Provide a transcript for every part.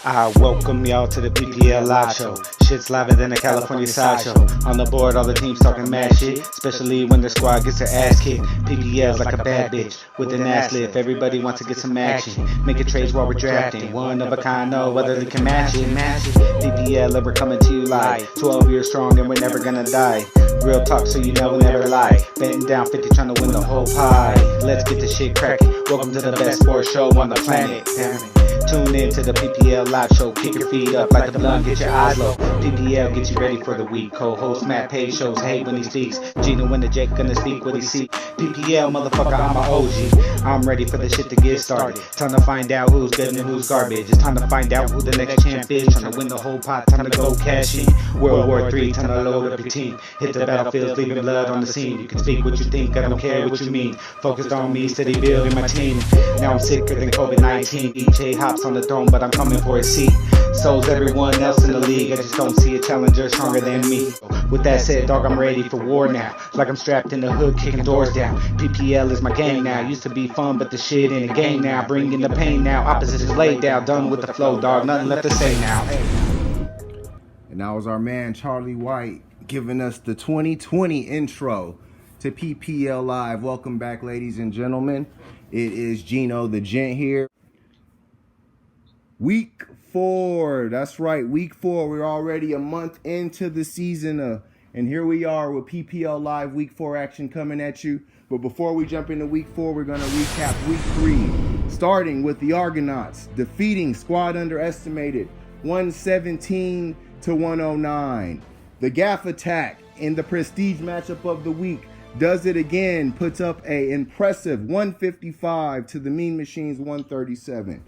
I welcome y'all to the PPL Live Show. Shit's liver than a California sideshow. On the board, all the teams talking mad shit, especially when the squad gets their ass kicked. PPL's like a bad bitch with an ass lift. Everybody wants to get some action, making trades while we're drafting. One of a kind, no other they can match it. PPL ever coming to you live. 12 years strong and we're never gonna die. Real talk so you know we never lie. Betting down 50 trying to win the whole pie. Let's get this shit cracking. Welcome to the best sports show on the planet. Damn it. Tune in to the PPL Live Show. Kick your feet up like the blunt, get your eyes low. PPL gets you ready for the week. Co-host Matt Page shows hate when he speaks. Gino and the Jake gonna speak what he see. PPL motherfucker, I'm a OG. I'm ready for the shit to get started. Time to find out who's good and who's garbage. It's time to find out who the next champ is. Trying to win the whole pot, time to go cash in. World War III, time to load up your team. Hit the battlefield, leaving blood on the scene. You can speak what you think, I don't care what you mean. Focused on me, steady building my team. Now I'm sicker than COVID-19. EJ hops on the throne, but I'm coming for a seat. So's everyone else in the league. I just don't see a challenger stronger than me. With that said, dog, I'm ready for war now. Like I'm strapped in the hood, kicking doors down. PPL is my game now. Used to be fun, but the shit ain't a game now. Bringing the pain now. Opposition's laid down. Done with the flow, dog. Nothing left to say now. And that was our man Charlie White giving us the 2020 intro to PPL Live. Welcome back, ladies and gentlemen. It is Gino the Gent here. Week 4. That's right, week 4. We're already a month into the season. And here we are with PPL Live week 4 action coming at you. But before we jump into week 4, we're going to recap week 3. Starting with the Argonauts defeating squad underestimated 117 to 109. The GAFF attack in the prestige matchup of the week does it again, puts up a impressive 155 to the Mean Machines 137.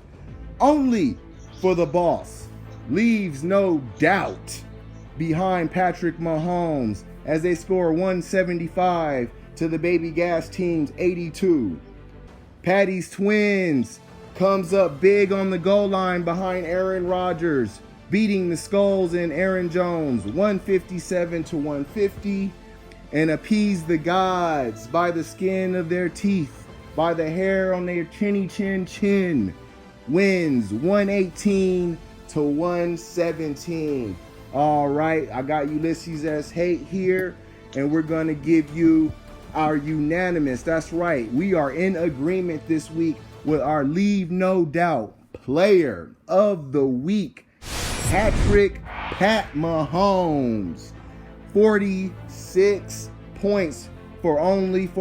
Only for the boss leaves no doubt behind Patrick Mahomes as they score 175 to the Baby Gas team's 82. Patty's Twins comes up big on the goal line behind Aaron Rodgers, beating the Skulls and Aaron Jones 157 to 150. And appease the gods by the skin of their teeth, by the hair on their chinny chin, wins 118 to 117. All right, I got Ulysses as hate here, and we're going to give you our unanimous. That's right, we are in agreement this week with our Leave No Doubt Player of the Week, Patrick Pat Mahomes. 46 points for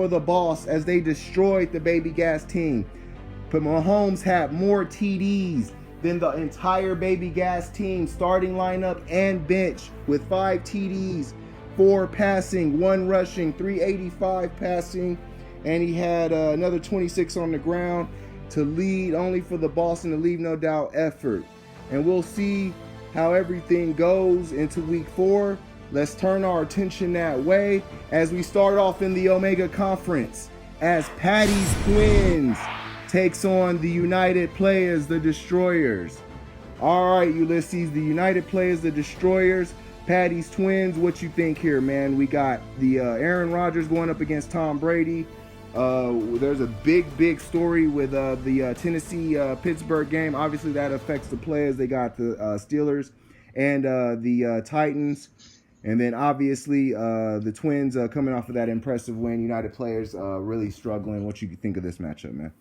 the boss as they destroyed the Baby Gas team. But Mahomes had more TDs than the entire Baby Gas team starting lineup and bench with 5 TDs, 4 passing, 1 rushing, 385 passing, and he had another 26 on the ground to lead only for the boss in the Leave No Doubt effort. And we'll see how everything goes into week 4. Let's turn our attention that way as we start off in the Omega Conference as Patty's Twins takes on the United Players, the Destroyers. All right, Ulysses, the United Players, the Destroyers, Patty's Twins, what you think here, man? We got the Aaron Rodgers going up against Tom Brady. There's a big story with the Tennessee-Pittsburgh game. Obviously, that affects the players. They got the Steelers and the Titans. And then obviously the Twins coming off of that impressive win. United Players really struggling. What you think of this matchup, man?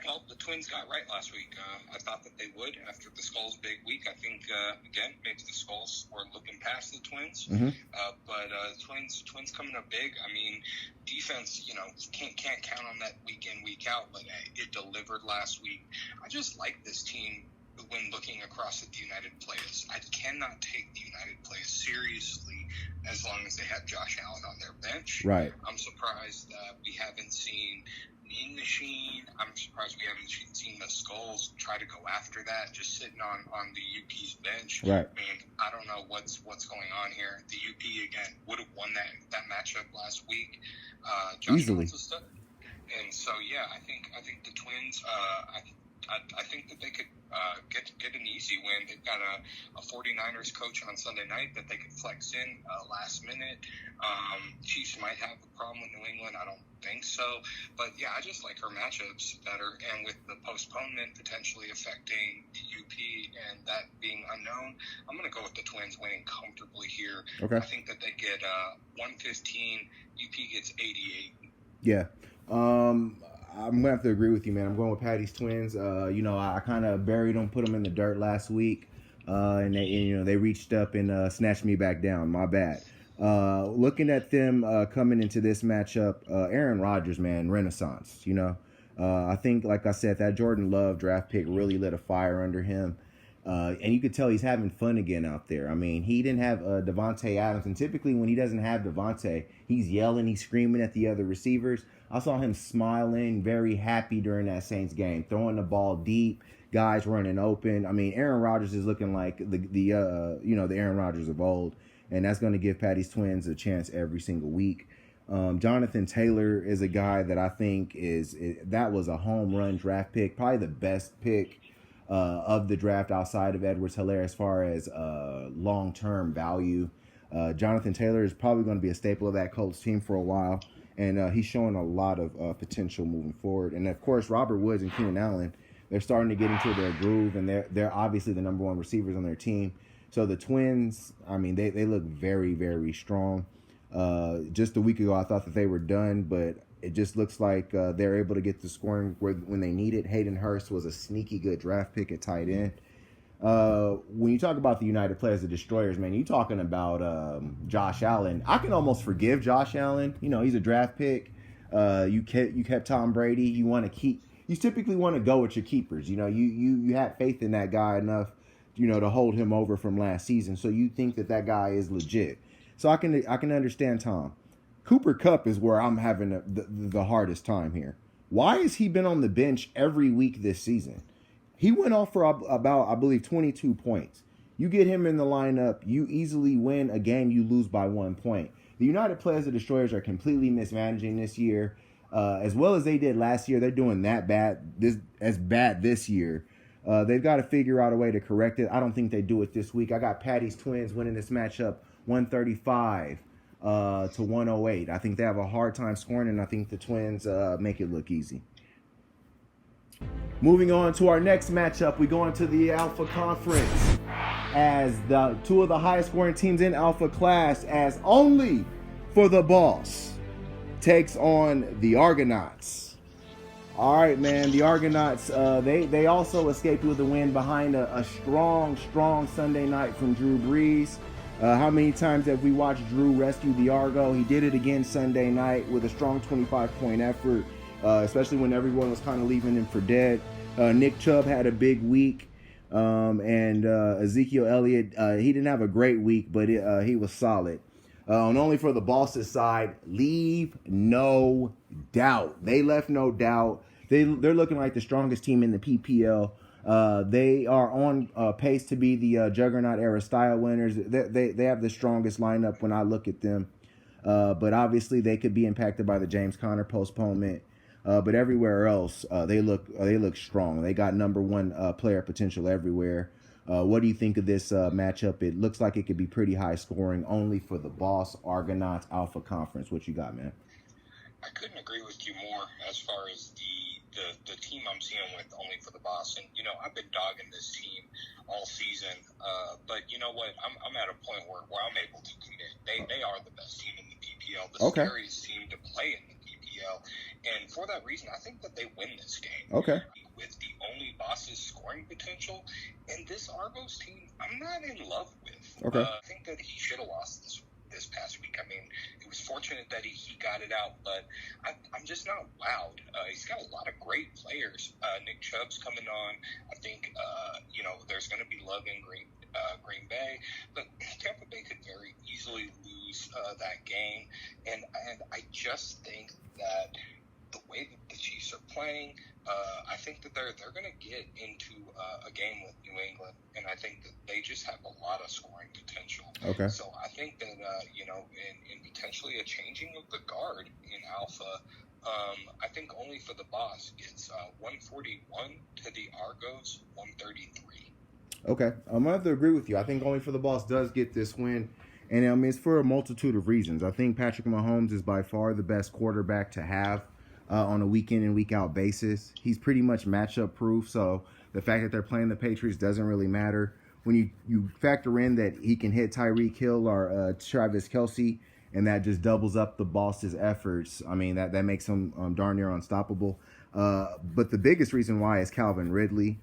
Well, the Twins got right last week. I thought that they would after the Skulls' big week. I think, again, maybe the Skulls were looking past the Twins. Mm-hmm. But Twins coming up big. I mean, defense, can't count on that week in, week out. But it delivered last week. I just like this team when looking across at the United Players. I cannot take the United Players seriously as long as they have Josh Allen on their bench. Right. I'm surprised that we haven't seen Mean Machine. I'm surprised we haven't seen the Skulls try to go after that, just sitting on the UP's bench. Right. And I don't know what's going on here. The UP, again, would have won that matchup last week. Josh Easily. Allen's a stud. And so, yeah, I think the Twins, I think that they could get an easy win. They've got a 49ers coach on Sunday night that they could flex in last minute. Chiefs might have a problem with New England. I don't think so. But yeah, I just like her matchups better. And with the postponement potentially affecting UP and that being unknown, I'm going to go with the Twins winning comfortably here. Okay. I think that they get 115. UP gets 88. Yeah. I'm gonna have to agree with you, man. I'm going with Patty's Twins. I kind of buried them, put them in the dirt last week, and they reached up and snatched me back down. My bad. Looking at them coming into this matchup, Aaron Rodgers, man, renaissance. I think, like I said, that Jordan Love draft pick really lit a fire under him. And you could tell he's having fun again out there. I mean, he didn't have Devontae Adams, and typically when he doesn't have Devontae, he's yelling, he's screaming at the other receivers. I saw him smiling, very happy during that Saints game, throwing the ball deep, guys running open. I mean, Aaron Rodgers is looking like the Aaron Rodgers of old, and that's going to give Patty's Twins a chance every single week. Jonathan Taylor is a guy that I think that was a home run draft pick, probably the best pick of the draft outside of Edwards-Helaire as far as long-term value. Jonathan Taylor is probably going to be a staple of that Colts team for a while, and he's showing a lot of potential moving forward. And, of course, Robert Woods and Keenan Allen, they're starting to get into their groove, and they're obviously the number one receivers on their team. So the Twins, I mean, they look very, very strong. Just a week ago, I thought that they were done, but it just looks like they're able to get the scoring when they need it. Hayden Hurst was a sneaky good draft pick at tight end. When you talk about the United Players, the Destroyers, man, you talking about Josh Allen. I can almost forgive Josh Allen. He's a draft pick. You kept Tom Brady. You typically want to go with your keepers. You had faith in that guy enough, to hold him over from last season. So you think that guy is legit. So I can understand Tom. Cooper Kupp is where I'm having the hardest time here. Why has he been on the bench every week this season? He went off for about, I believe, 22 points. You get him in the lineup, you easily win a game, you lose by 1 point. The United Players, the Destroyers, are completely mismanaging this year. As well as they did last year, they're doing as bad this year. They've got to figure out a way to correct it. I don't think they do it this week. I got Patty's Twins winning this matchup 135 to 108. I think they have a hard time scoring, and I think the Twins make it look easy. Moving on to our next matchup, we go into the Alpha Conference as the two of the highest scoring teams in Alpha class, as Only for the Boss takes on the Argonauts. All right, man, the Argonauts, they also escaped with a win behind a strong Sunday night from Drew Brees. How many times have we watched Drew rescue the Argo? He did it again Sunday night with a strong 25-point effort, especially when everyone was kind of leaving him for dead. Nick Chubb had a big week, and Ezekiel Elliott, he didn't have a great week, but he was solid. And Only for the Boss's side, leave no doubt. They left no doubt. They're looking like the strongest team in the PPL. They are on pace to be the Juggernaut era style winners. They have the strongest lineup when I look at them. But obviously they could be impacted by the James Conner postponement. But everywhere else, they look strong. They got number one player potential everywhere. What do you think of this matchup? It looks like it could be pretty high scoring. Only for the Boss, Argonauts, Alpha Conference. What you got, man? I couldn't agree with you more as far as the team I'm seeing with Only for the Boss. And, I've been dogging this team all season. But you know what? I'm at a point where I'm able to commit. They are the best team in the PPL, the scariest team to play in the PPL. And for that reason, I think that they win this game. Okay. With the Only Boss's scoring potential. And this Argos team, I'm not in love with. Okay. I think that he should have lost this past week. I mean, it was fortunate that he got it out, but I'm just not wowed. He's got a lot of great players. Nick Chubb's coming on. I think, there's going to be love in Green Bay, but Tampa Bay could very easily lose that game. And I just think that the way that the Chiefs are playing, I think that they're going to get into a game with New England, and I think that they just have a lot of scoring potential. Okay. So I think that in potentially a changing of the guard in Alpha, I think Only for the Boss gets 141 to the Argos 133. Okay, I'm going to have to agree with you. I think Only for the Boss does get this win. And I mean, it's for a multitude of reasons. I think Patrick Mahomes is by far the best quarterback to have on a week in and week out basis. He's pretty much matchup proof. So the fact that they're playing the Patriots doesn't really matter. When you factor in that he can hit Tyreek Hill or Travis Kelce, and that just doubles up the boss's efforts, I mean, that makes him darn near unstoppable. But the biggest reason why is Calvin Ridley.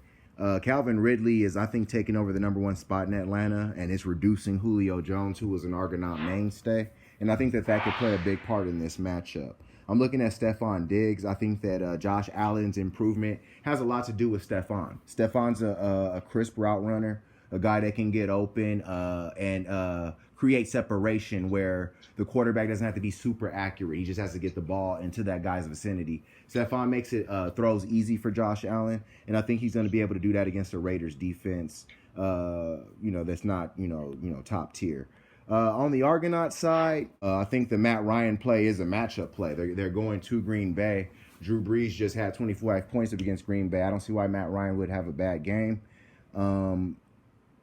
Calvin Ridley is, I think, taking over the #1 spot in Atlanta, and it's reducing Julio Jones, who was an Argonaut mainstay. And I think that could play a big part in this matchup. I'm looking at Stephon Diggs. I think that Josh Allen's improvement has a lot to do with Stephon. Stephon's a crisp route runner, a guy that can get open and create separation where the quarterback doesn't have to be super accurate. He just has to get the ball into that guy's vicinity. Stephon makes it throws easy for Josh Allen, and I think he's going to be able to do that against the Raiders defense. That's not top tier. On the Argonaut side, I think the Matt Ryan play is a matchup play. They're going to Green Bay. Drew Brees just had 24 points against Green Bay. I don't see why Matt Ryan would have a bad game.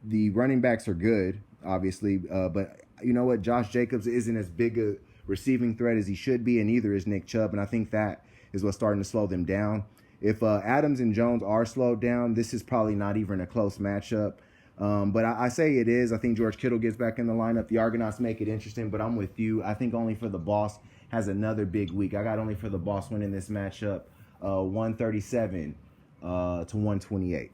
The running backs are good, obviously, but you know what? Josh Jacobs isn't as big a receiving threat as he should be, and neither is Nick Chubb, and I think that is what's starting to slow them down. If Adams and Jones are slowed down, this is probably not even a close matchup. But I say it is. I think George Kittle gets back in the lineup. The Argonauts make it interesting, but I'm with you. I think only for the Boss has another big week. I got only for the Boss winning this matchup 137 to 128.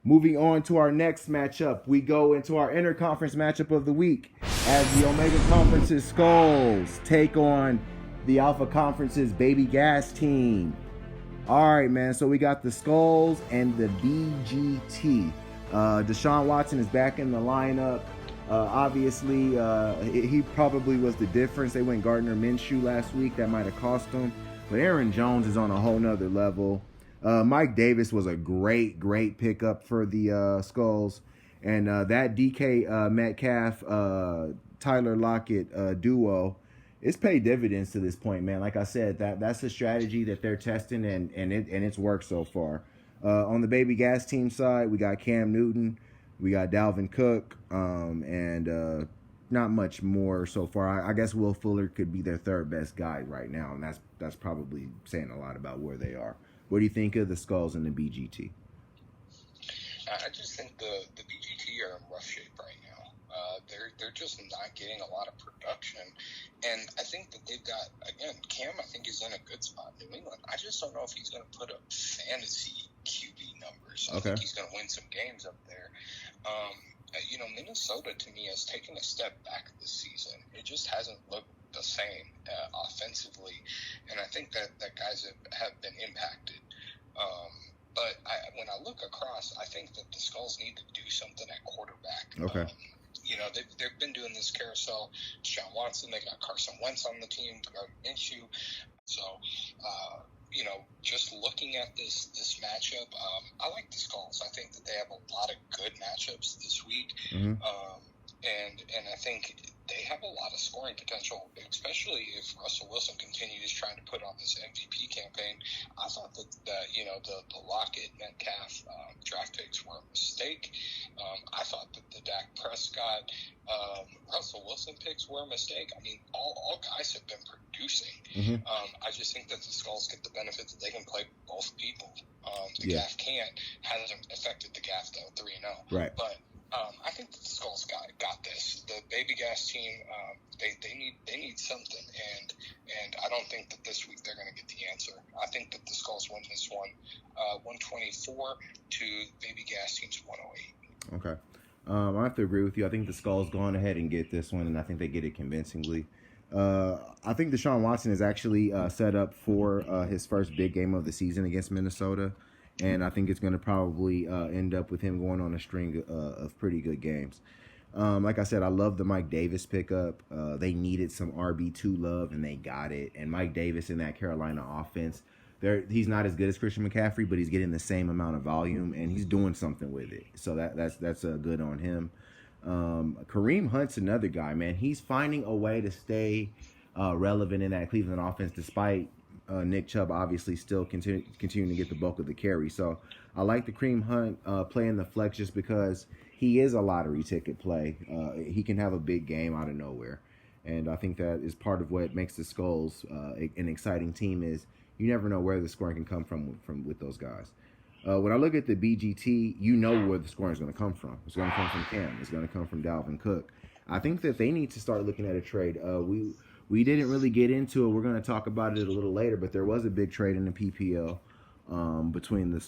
Moving on to our next matchup, we go into our interconference matchup of the week as the Omega Conference's Skulls take on the Alpha Conference's Baby Gas team. All right, man, so we got the Skulls and the BGT. Deshaun Watson is back in the lineup. Obviously, he probably was the difference. They went Gardner Minshew last week. That might have cost them. But Aaron Jones is on a whole nother level. Mike Davis was a great pickup for the Skulls. And that DK Metcalf, Tyler Lockett duo, it's paid dividends to this point, man. Like I said, that's a strategy that they're testing, and it's worked so far. On the Baby Gas team side, we got Cam Newton, we got Dalvin Cook, and not much more so far. I guess Will Fuller could be their third best guy right now, and that's probably saying a lot about where they are. What do you think of the Skulls and the BGT? I just think the BGT are in rough shape right now. They're just not getting a lot of production, and I think that they've got, again, Cam I think is in a good spot in New England. I just don't know if he's going to put up fantasy QB numbers. I think he's going to win some games up there. Minnesota to me has taken a step back this season. It just hasn't looked the same offensively, and I think that guys have been impacted. But when I look across, I think that the Skulls need to do something at quarterback. Okay. They've been doing this carousel. Deshaun Watson, they got Carson Wentz on the team, Gardner Minshew. So, just looking at this matchup, I like the Skulls. I think that they have a lot of good matchups this week. Mm-hmm. And I think they have a lot of scoring potential, especially if Russell Wilson continues trying to put on this MVP campaign. I thought that the Lockett, Metcalf draft picks were a mistake. I thought that the Dak Prescott, Russell Wilson picks were a mistake. I mean, all guys have been producing. Mm-hmm. I just think that the Skulls get the benefit that they can play both people. GAFF hasn't affected the GAFF though, 3-0. Right. But I think that the Skulls got this. The Baby Gas team, they need something, and I don't think that this week they're going to get the answer. I think that the Skulls win this one, 124 to Baby Gas team's 108. Okay, I have to agree with you. I think the Skulls go on ahead and get this one, and I think they get it convincingly. I think Deshaun Watson is actually set up for his first big game of the season against Minnesota. And I think it's going to probably end up with him going on a string of pretty good games. Like I said, I love the Mike Davis pickup. They needed some RB2 love, and they got it. And Mike Davis in that Carolina offense, he's not as good as Christian McCaffrey, but he's getting the same amount of volume, and he's doing something with it. So that's good on him. Kareem Hunt's another guy, man. He's finding a way to stay relevant in that Cleveland offense despite Nick Chubb obviously still continuing to get the bulk of the carry. So I like the Kareem Hunt playing the flex just because he is a lottery ticket play. He can have a big game out of nowhere. And I think that is part of what makes the Skulls an exciting team is you never know where the scoring can come from with those guys. When I look at the BGT, you know where the scoring is going to come from. It's going to come from Cam. It's going to come from Dalvin Cook. I think that they need to start looking at a trade. We didn't really get into it. We're going to talk about it a little later, but there was a big trade in the PPL between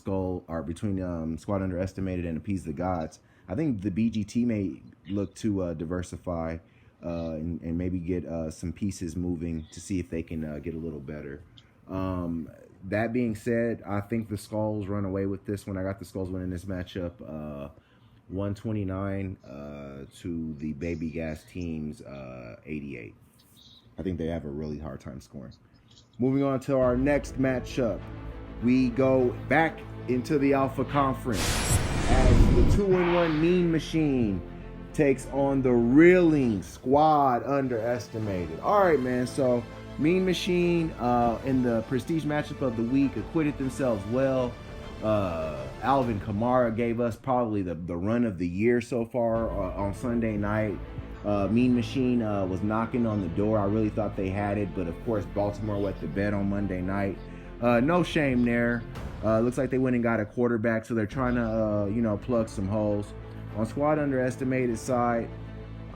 Squad Underestimated and Appease the Gods. I think the BGT may look to diversify and maybe get some pieces moving to see if they can get a little better. That being said, I think the Skulls run away with this one. I got the Skulls winning this matchup 129 to the Baby Gas team's 88. I think they have a really hard time scoring. Moving on to our next matchup, we go back into the Alpha Conference as the 2-1 Mean Machine takes on the reeling Squad Underestimated. All right, man. So Mean Machine in the prestige matchup of the week acquitted themselves well. Alvin Kamara gave us probably the run of the year so far on Sunday night. Mean Machine was knocking on the door. I really thought they had it, but of course Baltimore wet the bed on Monday night. No shame there. Looks like they went and got a quarterback, so they're trying to plug some holes. On Squad Underestimated side,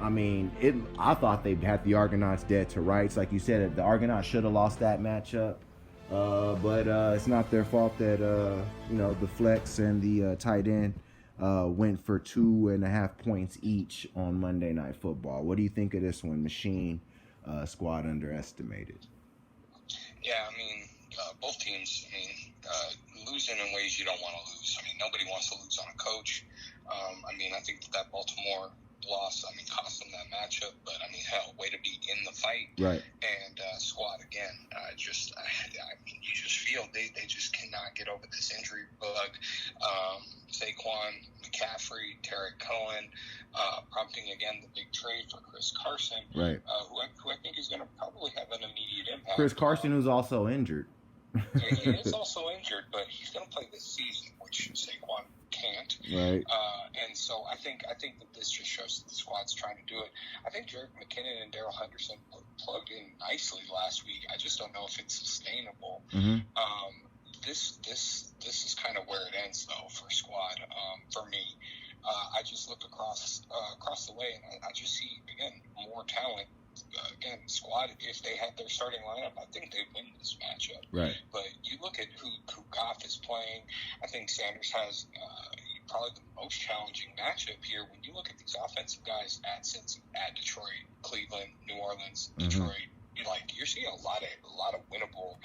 I mean, I thought they had the Argonauts dead to rights. Like you said, the Argonauts should have lost that matchup. But it's not their fault that, the flex and the tight end went for 2.5 points each on Monday Night Football. What do you think of this one, Machine Squad Underestimated? Yeah, I mean, both teams, losing in ways you don't want to lose. I mean, nobody wants to lose on a coach. I think that Baltimore loss, cost them that matchup, but hell, way to be in the fight. Right. And Squad again, you just feel they just cannot get over this injury bug. Saquon, McCaffrey, Tarek Cohen, prompting again the big trade for Chris Carson, right? Who I think is going to probably have an immediate impact. Chris Carson, who's also injured. Yeah, he is also injured, but he's going to play this season, which Saquon can't. Right. And so I think that this just shows that the Squad's trying to do it. I think Jerick McKinnon and Darrell Henderson plugged in nicely last week. I just don't know if it's sustainable. Mm-hmm. This is kind of where it ends though for Squad. For me, I just look across the way and I just see again more talent. Again, Squad, if they had their starting lineup, I think they'd win this matchup. Right. But you look at who GAFF is playing, I think Sanders has probably the most challenging matchup here. When you look at these offensive guys at Detroit, Cleveland, New Orleans, Detroit, you're seeing a lot of winnable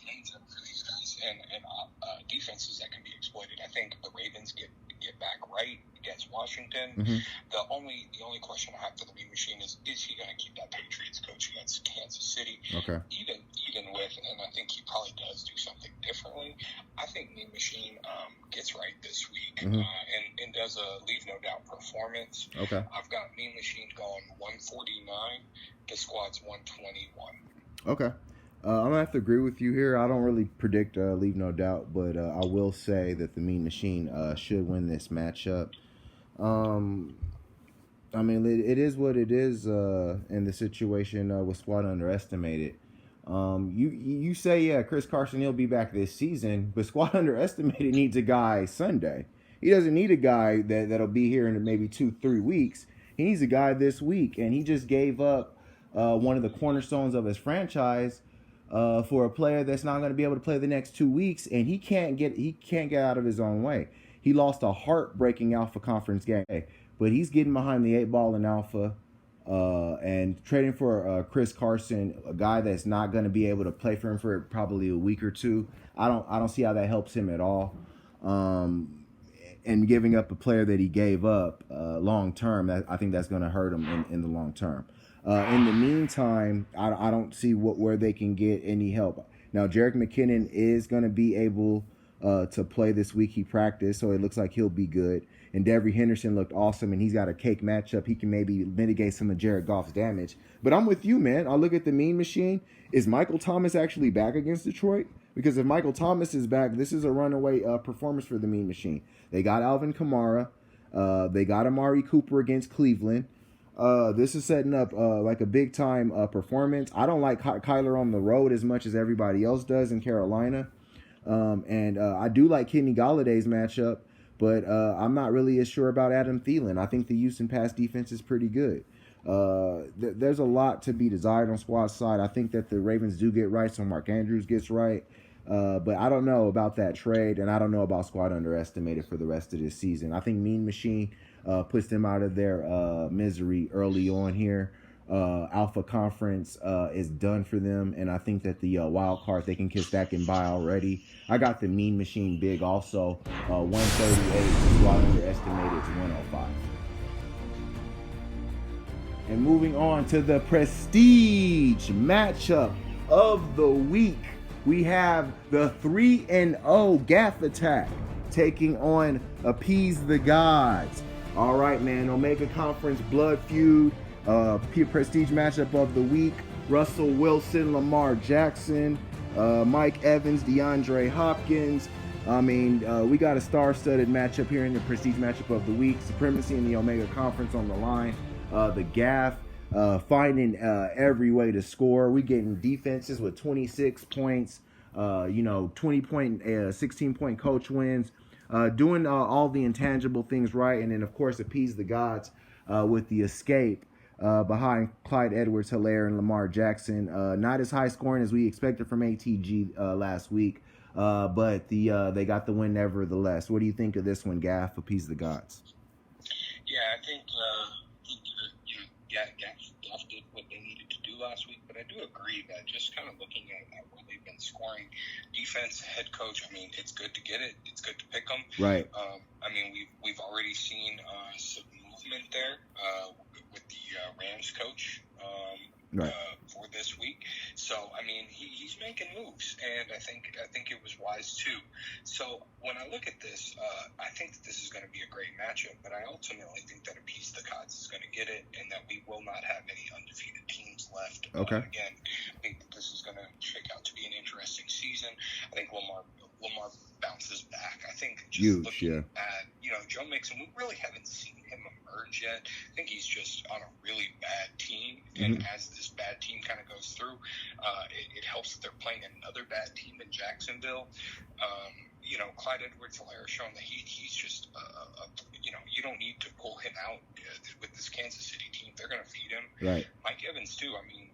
games for these guys and defenses that can be exploited. I think the Ravens get back right against Washington. Mm-hmm. The only question I have for the Mean Machine is he going to keep that Patriots coach against Kansas City? Okay. Even with, and I think he probably does do something differently. I think Mean Machine gets right this week and does a leave no doubt performance. Okay. I've got Mean Machine going 149 to Squad's 121. Okay. I'm going to have to agree with you here. I don't really predict leave no doubt, but I will say that the Mean Machine should win this matchup. It is what it is in the situation with Squad Underestimated. You say, Chris Carson, he'll be back this season, but Squad Underestimated needs a guy Sunday. He doesn't need a guy that'll be here in maybe 2-3 weeks. He needs a guy this week, and he just gave up one of the cornerstones of his franchise for a player that's not going to be able to play the next 2 weeks, and he can't get out of his own way. He lost a heartbreaking Alpha Conference game, but he's getting behind the 8 ball in Alpha and trading for Chris Carson, a guy that's not going to be able to play for him for probably a week or two. I don't see how that helps him at all. And giving up a player that he gave up long term, I think that's going to hurt him in the long term. In the meantime, I don't see where they can get any help. Now, Jerick McKinnon is going to be able to play this week. He practiced, so it looks like he'll be good. And Devery Henderson looked awesome, and he's got a cake matchup. He can maybe mitigate some of Jared Goff's damage. But I'm with you, man. I look at the Mean Machine. Is Michael Thomas actually back against Detroit? Because if Michael Thomas is back, this is a runaway performance for the Mean Machine. They got Alvin Kamara. They got Amari Cooper against Cleveland. This is setting up like a big time performance. I don't like Kyler on the road as much as everybody else does in Carolina. And I do like Kenny Galladay's matchup, but I'm not really as sure about Adam Thielen. I think the Houston pass defense is pretty good. There's a lot to be desired on squad side. I think that the Ravens do get right, so Mark Andrews gets right. But I don't know about that trade, and I don't know about squad underestimated for the rest of this season. I think Mean Machine puts them out of their misery early on here. Alpha Conference is done for them, and I think that the wild card, they can kiss that goodbye already. I got the Mean Machine big also. 138, squad underestimated is 105. And moving on to the prestige matchup of the week, we have the 3-0 GAFF attack taking on Appease the Gods. All right, man. Omega Conference blood feud, prestige matchup of the week. Russell Wilson, Lamar Jackson, Mike Evans, DeAndre Hopkins. I mean, we got a star-studded matchup here in the prestige matchup of the week. Supremacy in the Omega Conference on the line. The GAFF finding every way to score. We getting defenses with 26 points, 20-point, 16-point coach wins, doing all the intangible things right. And then, of course, Appease the Gods with the escape behind Clyde Edwards-Helaire and Lamar Jackson. Not as high scoring as we expected from ATG last week, but they got the win nevertheless. What do you think of this one, Gaff, Appease the Gods? Yeah, I think GAFF did what they needed to do last week, but I do agree that just kind of looking at where they've been scoring, defense, head coach, I mean, it's good to get it. It's good to pick them. Right. I mean, we've already seen some movement there with the Rams coach for this week. So, I mean, he's making moves, and I think it was wise too. So when I look at this, I think that this is going to be a great matchup, but I ultimately think that Appease the Gods is going to get it, and that we will not have any undefeated teams left. Okay. Again, I think that this is going to shake out to be an interesting season. I think Lamar bounces back. I think just looking at, Joe Mixon, we really haven't seen him emerge yet. I think he's just on a really bad team, and as this bad team kind of goes through, it helps that they're playing another bad team in Jacksonville. Clyde Edwards-Helaire showing that he's just, you don't need to pull him out with this Kansas City team. They're going to feed him. Right. Mike Evans too. I mean,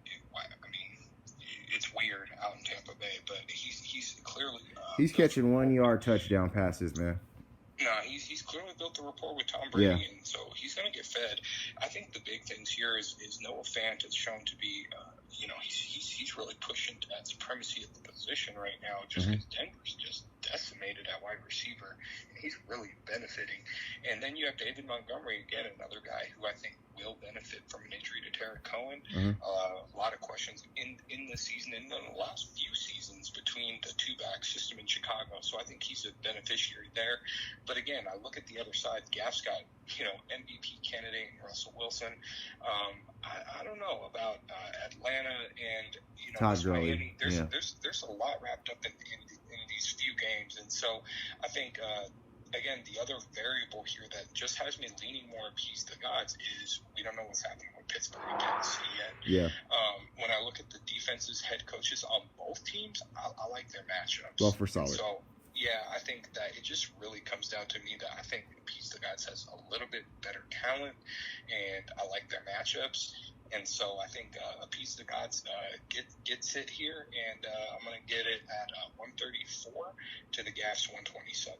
it's weird out in Tampa Bay, but he's clearly he's catching 1-yard touchdown passes, man. No, he's clearly built a rapport with Tom Brady, and so he's going to get fed. I think the big things here is Noah Fant has shown to be, he's really pushing that supremacy at the position right now, just because Denver's just decimated at wide receiver, and he's really benefiting. And then you have David Montgomery, again, another guy who I think will benefit from an injury to Tarek Cohen. A lot of questions in the season and in the last few seasons between the two-back system in Chicago, so I think he's a beneficiary there. But again, I look at the other side. Gaff's got, MVP candidate Russell Wilson. I don't know about Atlanta and Miami. There's a lot wrapped up in these few games, and so I think again, the other variable here that just has me leaning more Appease the Gods is we don't know what's happening with Pittsburgh and Tennessee yet. Yeah. When I look at the defenses, head coaches on both teams, I like their matchups. Well, for solid. So, yeah, I think that it just really comes down to me that I think Appease the Gods has a little bit better talent, and I like their matchups. And so I think Appease the Gods gets it here, and I'm going to get it at 134 to the GAF's 127.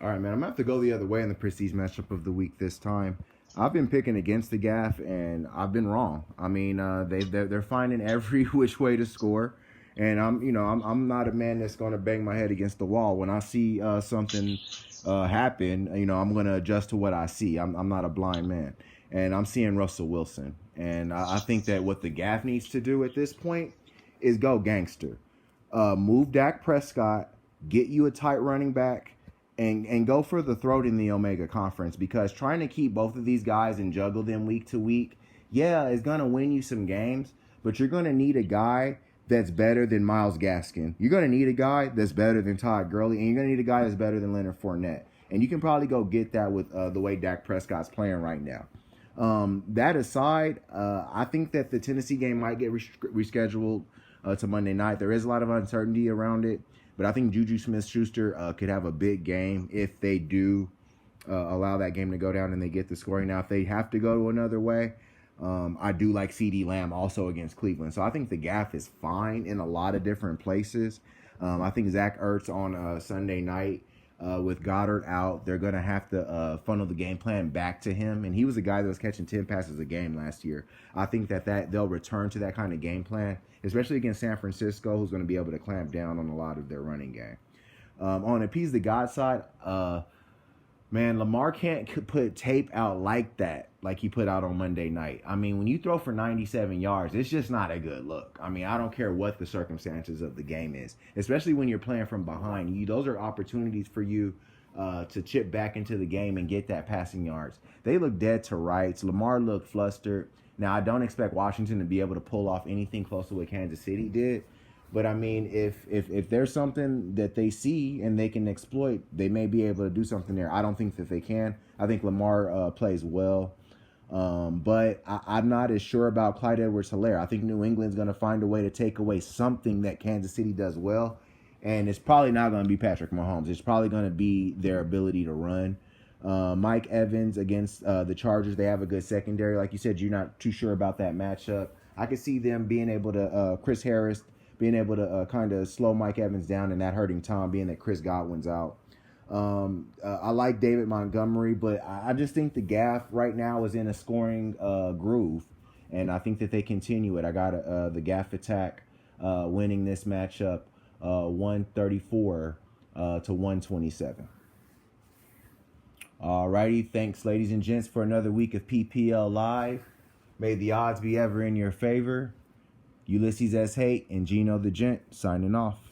All right, man. I'm going to have to go the other way in the prestige matchup of the week this time. I've been picking against the GAFF, and I've been wrong. I mean, they're finding every which way to score, and I'm not a man that's going to bang my head against the wall. When I see something happen, I'm going to adjust to what I see. I'm not a blind man, and I'm seeing Russell Wilson, and I think that what the GAFF needs to do at this point is go gangster, move Dak Prescott, get you a tight running back. And go for the throat in the Omega Conference, because trying to keep both of these guys and juggle them week to week, is going to win you some games, but you're going to need a guy that's better than Myles Gaskin. You're going to need a guy that's better than Todd Gurley, and you're going to need a guy that's better than Leonard Fournette. And you can probably go get that with the way Dak Prescott's playing right now. That aside, I think that the Tennessee game might get rescheduled to Monday night. There is a lot of uncertainty around it, but I think Juju Smith-Schuster could have a big game if they do allow that game to go down and they get the scoring. Now, if they have to go another way, I do like CeeDee Lamb also against Cleveland. So I think the GAFF is fine in a lot of different places. I think Zach Ertz on Sunday night with Goddard out, they're going to have to funnel the game plan back to him. And he was a guy that was catching 10 passes a game last year. I think that they'll return to that kind of game plan, especially against San Francisco, who's going to be able to clamp down on a lot of their running game. On Appease the God side, man, Lamar can't put tape out like that, like he put out on Monday night. I mean, when you throw for 97 yards, it's just not a good look. I mean, I don't care what the circumstances of the game is, especially when you're playing from behind. Those are opportunities for you to chip back into the game and get that passing yards. They look dead to rights. Lamar looked flustered. Now, I don't expect Washington to be able to pull off anything close to what Kansas City did. But, I mean, if there's something that they see and they can exploit, they may be able to do something there. I don't think that they can. I think Lamar plays well. But I'm not as sure about Clyde Edwards-Helaire. I think New England's going to find a way to take away something that Kansas City does well. And it's probably not going to be Patrick Mahomes. It's probably going to be their ability to run. Mike Evans against the Chargers, they have a good secondary. Like you said, you're not too sure about that matchup. I could see them being able to, Chris Harris, being able to kind of slow Mike Evans down and that hurting Tom, being that Chris Godwin's out. I like David Montgomery, but I just think the GAFF right now is in a scoring groove, and I think that they continue it. I got the GAFF attack winning this matchup 134 to 127. Alrighty, thanks, ladies and gents, for another week of PPL Live. May the odds be ever in your favor. Ulysses S. Hate and Geno the Gent signing off.